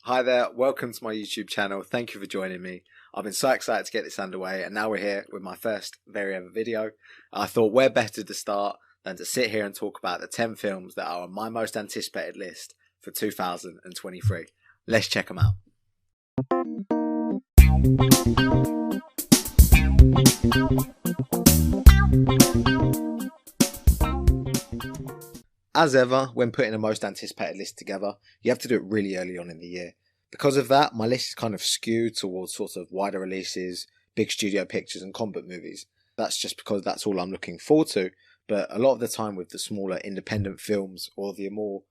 Hi there, welcome to my YouTube channel. Thank you for joining me. I've been so excited to get this underway, and now we're here with my first very ever video. I thought where better to start than to sit here and talk about the 10 films that are on my most anticipated list for 2023. Let's check them out. As ever, when putting a most anticipated list together, you have to do it really early on in the year. Because of that, my list is kind of skewed towards sort of wider releases, big studio pictures and comic movies. That's just because that's all I'm looking forward to, but a lot of the time with the smaller independent films or the more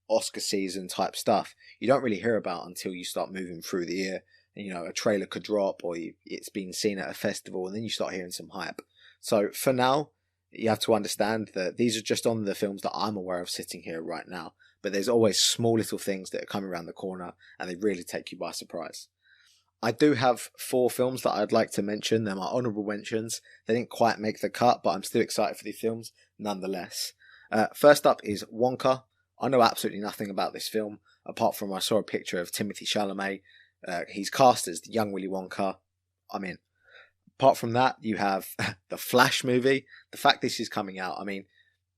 Oscar season type stuff, you don't really hear about until you start moving through the year. You know, a trailer could drop or it's been seen at a festival and then you start hearing some hype. So for now, you have to understand that these are just on the films that I'm aware of sitting here right now, but there's always small little things that are coming around the corner and they really take you by surprise. I do have 4 films that I'd like to mention. They're my honourable mentions. They didn't quite make the cut, but I'm still excited for these films nonetheless. First up is Wonka. I know absolutely nothing about this film, apart from I saw a picture of Timothée Chalamet. He's cast as young Willy Wonka. I'm in. Apart from that, you have the Flash movie. The fact this is coming out, I mean,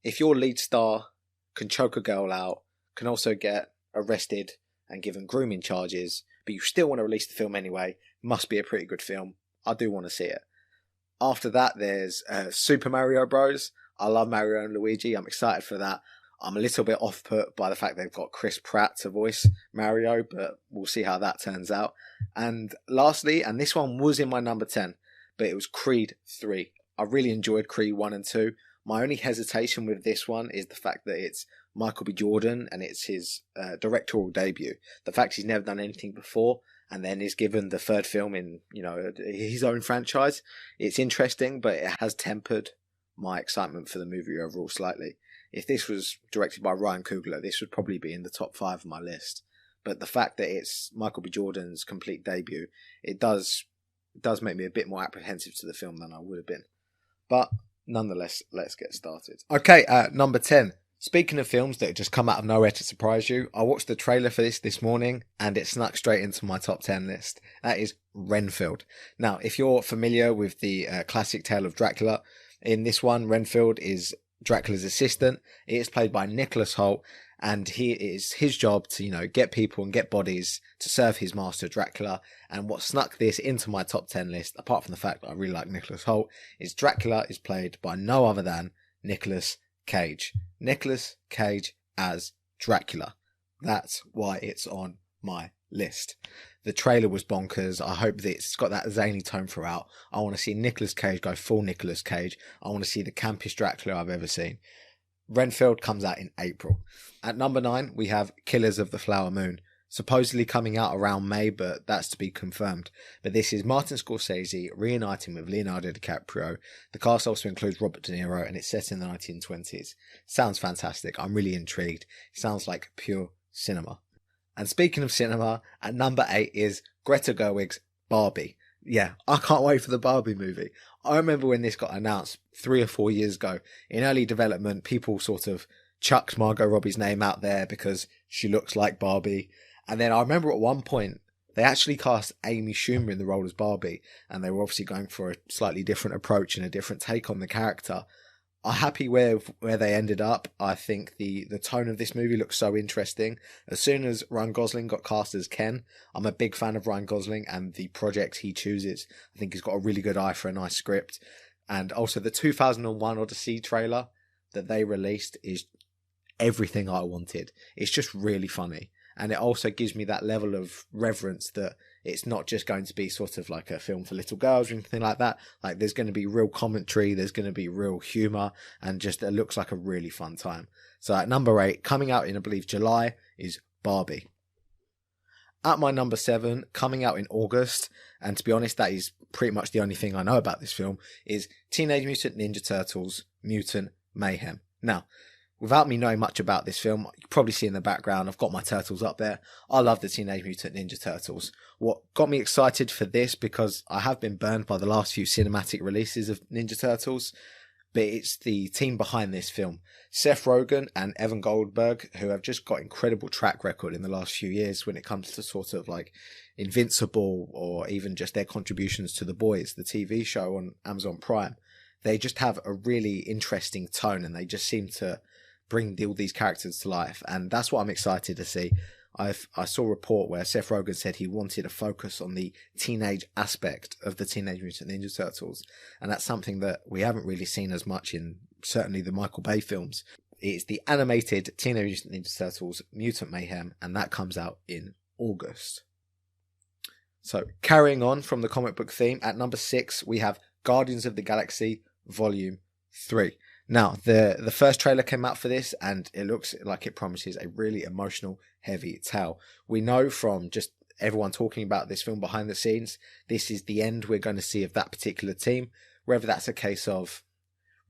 if your lead star can choke a girl out, can also get arrested and given grooming charges, but you still want to release the film anyway, must be a pretty good film. I do want to see it. After that, there's Super Mario Bros. I love Mario and Luigi. I'm excited for that. I'm a little bit off-put by the fact they've got Chris Pratt to voice Mario, but we'll see how that turns out. And lastly, and this one was in my number 10, but it was Creed 3. I really enjoyed Creed 1 and 2. My only hesitation with this one is the fact that it's Michael B. Jordan and it's his directorial debut. The fact he's never done anything before and then is given the third film in, his own franchise. It's interesting, but it has tempered my excitement for the movie overall slightly. If this was directed by Ryan Coogler, this would probably be in the top 5 of my list. But the fact that it's Michael B. Jordan's complete debut, it does make me a bit more apprehensive to the film than I would have been. But nonetheless, let's get started. Okay, number 10. Speaking of films that just come out of nowhere to surprise you, I watched the trailer for this morning and it snuck straight into my top 10 list. That is Renfield. Now, if you're familiar with the classic tale of Dracula, in this one, Renfield is Dracula's assistant. It is played by Nicholas Hoult, and it is his job to, get people and get bodies to serve his master Dracula. And what snuck this into my top 10 list, apart from the fact that I really like Nicholas Hoult, is Dracula is played by no other than Nicolas Cage. Nicolas Cage as Dracula. That's why it's on my list. The trailer was bonkers. I hope that it's got that zany tone throughout. I want to see Nicolas Cage go full Nicolas Cage. I want to see the campiest Dracula I've ever seen. Renfield comes out in April. At number 9, we have Killers of the Flower Moon. Supposedly coming out around May, but that's to be confirmed. But this is Martin Scorsese reuniting with Leonardo DiCaprio. The cast also includes Robert De Niro, and it's set in the 1920s. Sounds fantastic. I'm really intrigued. It sounds like pure cinema. And speaking of cinema, at number 8 is Greta Gerwig's Barbie. Yeah, I can't wait for the Barbie movie. I remember when this got announced 3 or 4 years ago. In early development, people sort of chucked Margot Robbie's name out there because she looks like Barbie. And then I remember at one point, they actually cast Amy Schumer in the role as Barbie. And they were obviously going for a slightly different approach and a different take on the character. I'm happy where they ended up. I think the tone of this movie looks so interesting. As soon as Ryan Gosling got cast as Ken, I'm a big fan of Ryan Gosling and the projects he chooses. I think he's got a really good eye for a nice script. And also the 2001 Odyssey trailer that they released is everything I wanted. It's just really funny. And it also gives me that level of reverence that it's not just going to be sort of like a film for little girls or anything like that. Like there's going to be real commentary, there's going to be real humour, and just it looks like a really fun time. So at number 8, coming out in I believe July, is Barbie. At my number 7, coming out in August, and to be honest that is pretty much the only thing I know about this film, is Teenage Mutant Ninja Turtles Mutant Mayhem. Now, without me knowing much about this film, you can probably see in the background, I've got my turtles up there. I love the Teenage Mutant Ninja Turtles. What got me excited for this, because I have been burned by the last few cinematic releases of Ninja Turtles, but it's the team behind this film. Seth Rogen and Evan Goldberg, who have just got incredible track record in the last few years when it comes to sort of like Invincible, or even just their contributions to The Boys, the TV show on Amazon Prime. They just have a really interesting tone, and they just seem to bring all these characters to life. And that's what I'm excited to see. I saw a report where Seth Rogen said he wanted to focus on the teenage aspect of the Teenage Mutant Ninja Turtles. And that's something that we haven't really seen as much in certainly the Michael Bay films. It's the animated Teenage Mutant Ninja Turtles Mutant Mayhem, and that comes out in August. So carrying on from the comic book theme, at number 6, we have Guardians of the Galaxy Volume 3. Now, the first trailer came out for this, and it looks like it promises a really emotional, heavy tale. We know from just everyone talking about this film behind the scenes, this is the end we're going to see of that particular team. Whether that's a case of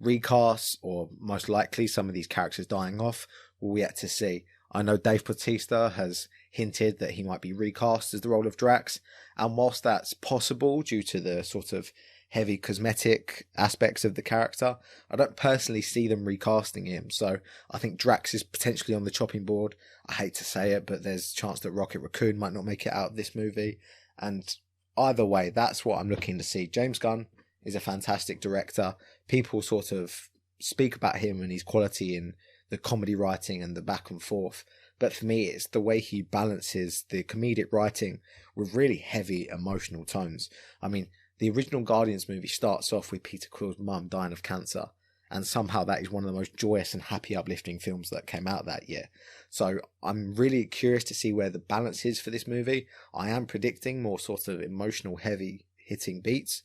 recasts or most likely some of these characters dying off, we'll yet to see. I know Dave Bautista has hinted that he might be recast as the role of Drax, and whilst that's possible due to the sort of heavy cosmetic aspects of the character, I don't personally see them recasting him. So I think Drax is potentially on the chopping board. I hate to say it, but there's a chance that Rocket Raccoon might not make it out of this movie. And either way, that's what I'm looking to see. James Gunn is a fantastic director. People sort of speak about him and his quality in the comedy writing and the back and forth. But for me, it's the way he balances the comedic writing with really heavy emotional tones. I mean, the original Guardians movie starts off with Peter Quill's mum dying of cancer, and somehow that is one of the most joyous and happy, uplifting films that came out that year. So I'm really curious to see where the balance is for this movie. I am predicting more sort of emotional, heavy hitting beats,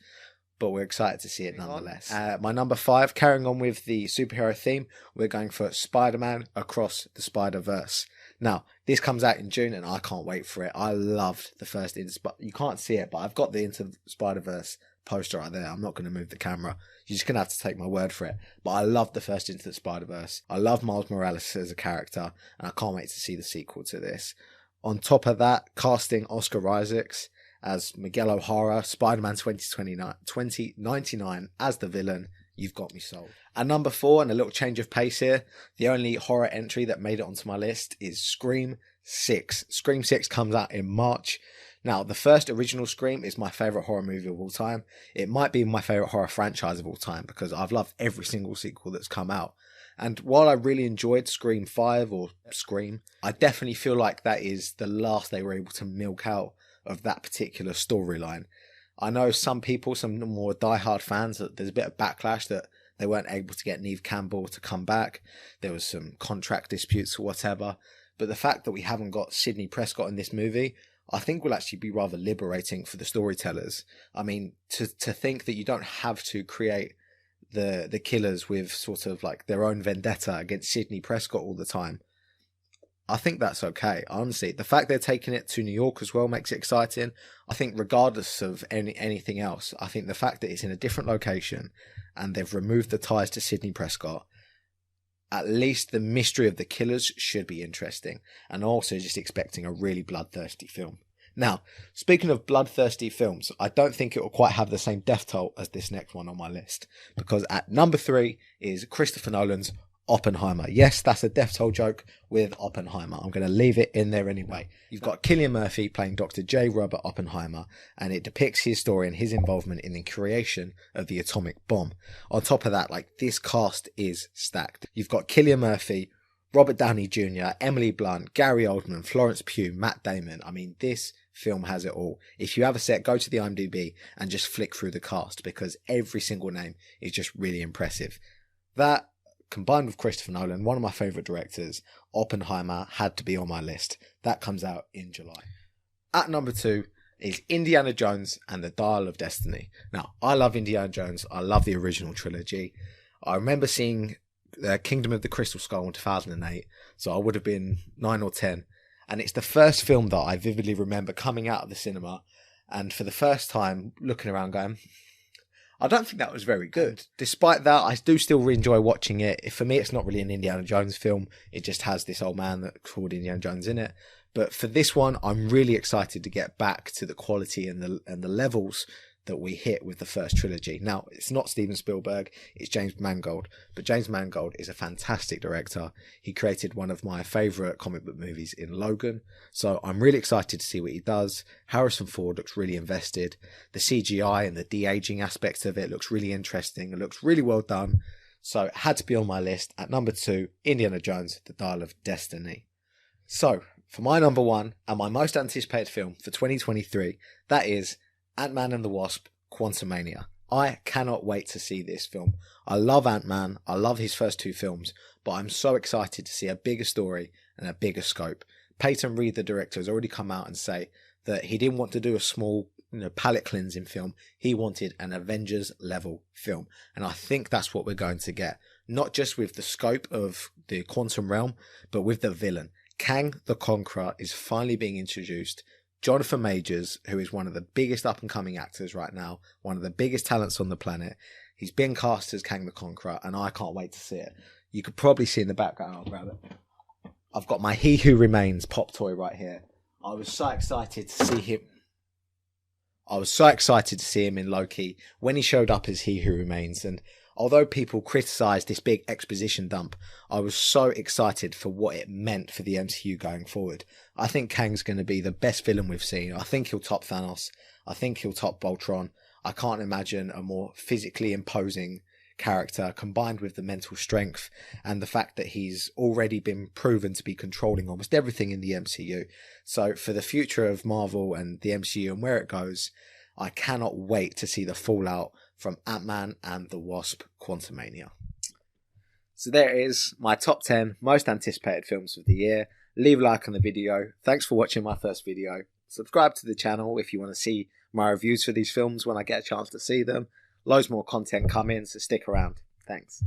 but we're excited to see it nonetheless. My number 5, carrying on with the superhero theme, we're going for Spider-Man Across the Spider-Verse. Now, this comes out in June, and I can't wait for it. I loved the first you can't see it, but I've got the Into the Spider-Verse poster right there. I'm not going to move the camera. You're just going to have to take my word for it. But I loved the first Into the Spider-Verse. I love Miles Morales as a character, and I can't wait to see the sequel to this. On top of that, casting Oscar Isaacs as Miguel O'Hara, Spider-Man 2099 as the villain. You've got me sold. At number 4, and a little change of pace here, the only horror entry that made it onto my list is Scream 6. Scream 6 comes out in March. Now, the first original Scream is my favourite horror movie of all time. It might be my favourite horror franchise of all time, because I've loved every single sequel that's come out. And while I really enjoyed Scream 5 or Scream, I definitely feel like that is the last they were able to milk out of that particular storyline. I know some people, some more diehard fans, that there's a bit of backlash that they weren't able to get Neve Campbell to come back. There was some contract disputes or whatever. But the fact that we haven't got Sidney Prescott in this movie, I think will actually be rather liberating for the storytellers. I mean, to think that you don't have to create the killers with sort of like their own vendetta against Sidney Prescott all the time. I think that's okay. Honestly, the fact they're taking it to New York as well makes it exciting. I think regardless of anything else, I think the fact that it's in a different location and they've removed the ties to Sidney Prescott, at least the mystery of the killers should be interesting. And also just expecting a really bloodthirsty film. Now, speaking of bloodthirsty films, I don't think it will quite have the same death toll as this next one on my list. Because at number 3 is Christopher Nolan's Oppenheimer. Yes, that's a death toll joke with Oppenheimer. I'm going to leave it in there anyway. You've got Cillian Murphy playing Dr. J. Robert Oppenheimer, and it depicts his story and his involvement in the creation of the atomic bomb. On top of that, like, this cast is stacked. You've got Cillian Murphy, Robert Downey Jr., Emily Blunt, Gary Oldman, Florence Pugh, Matt Damon. I mean, this film has it all. If you have a set, go to the IMDb and just flick through the cast, because every single name is just really impressive. That, combined with Christopher Nolan, one of my favourite directors, Oppenheimer had to be on my list. That comes out in July. At number 2 is Indiana Jones and the Dial of Destiny. Now, I love Indiana Jones. I love the original trilogy. I remember seeing Kingdom of the Crystal Skull in 2008, so I would have been 9 or 10. And it's the first film that I vividly remember coming out of the cinema, and for the first time looking around going, I don't think that was very good. Despite that, I do still enjoy watching it. For me, it's not really an Indiana Jones film. It just has this old man that's called Indiana Jones in it. But for this one, I'm really excited to get back to the quality and the levels that we hit with the first trilogy. Now, it's not Steven Spielberg, it's James Mangold, but James Mangold is a fantastic director. He created one of my favourite comic book movies in Logan, so I'm really excited to see what he does. Harrison Ford looks really invested. The CGI and the de-aging aspect of it looks really interesting. It looks really well done, so it had to be on my list. At number 2, Indiana Jones, The Dial of Destiny. So, for my number 1 and my most anticipated film for 2023, that is Ant-Man and the Wasp: Quantumania. I cannot wait to see this film. I love Ant-Man, I love his first 2 films, but I'm so excited to see a bigger story and a bigger scope. Peyton Reed, the director, has already come out and say that he didn't want to do a small, palate cleansing film. He wanted an Avengers level film, and I think that's what we're going to get. Not just with the scope of the quantum realm, but with the villain. Kang the Conqueror is finally being introduced. Jonathan Majors, who is one of the biggest up-and-coming actors right now, one of the biggest talents on the planet, he's been cast as Kang the Conqueror, and I can't wait to see it. You could probably see in the background, I'll grab it. I've got my He Who Remains pop toy right here. I was so excited to see him. I was so excited to see him in Loki when he showed up as He Who Remains, and although people criticised this big exposition dump, I was so excited for what it meant for the MCU going forward. I think Kang's going to be the best villain we've seen. I think he'll top Thanos. I think he'll top Voltron. I can't imagine a more physically imposing character, combined with the mental strength and the fact that he's already been proven to be controlling almost everything in the MCU. So for the future of Marvel and the MCU and where it goes, I cannot wait to see the fallout from Ant-Man and the Wasp: Quantumania. So there it is, my top 10 most anticipated films of the year. Leave a like on the video. Thanks for watching my first video. Subscribe to the channel if you want to see my reviews for these films when I get a chance to see them. Loads more content coming, so stick around. Thanks.